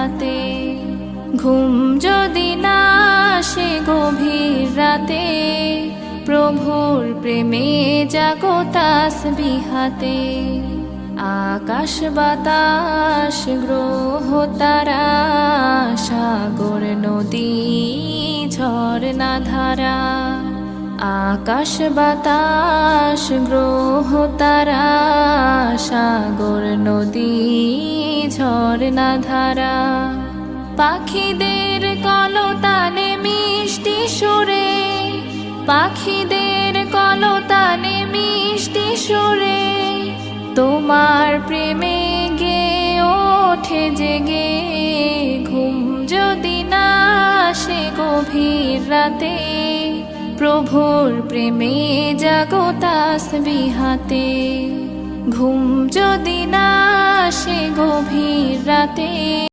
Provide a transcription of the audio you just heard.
বিহাতে। ঘুম যদি না আসে গভীর রাতে, প্রভুর প্রেমে জাগো তাসবিহাতে। আকাশ বাতাস গ্রহ তারা, সাগর নদী ঝরনা ধারা। আকাশ বাতাস গ্রহ তারা, সাগর নদী ঝরনা ধারা। পাখিদের কলতানে মিষ্টি সুরে, পাখিদের কলতানে মিষ্টি সুরে, তোমার প্রেমে গে ওঠে জেগে। ঘুম যদি না আসে গভীর রাতে, প্রভুর প্রেমে জাগো তাসবিহাতে। ঘুম যদি না আসে গভীর রাতে।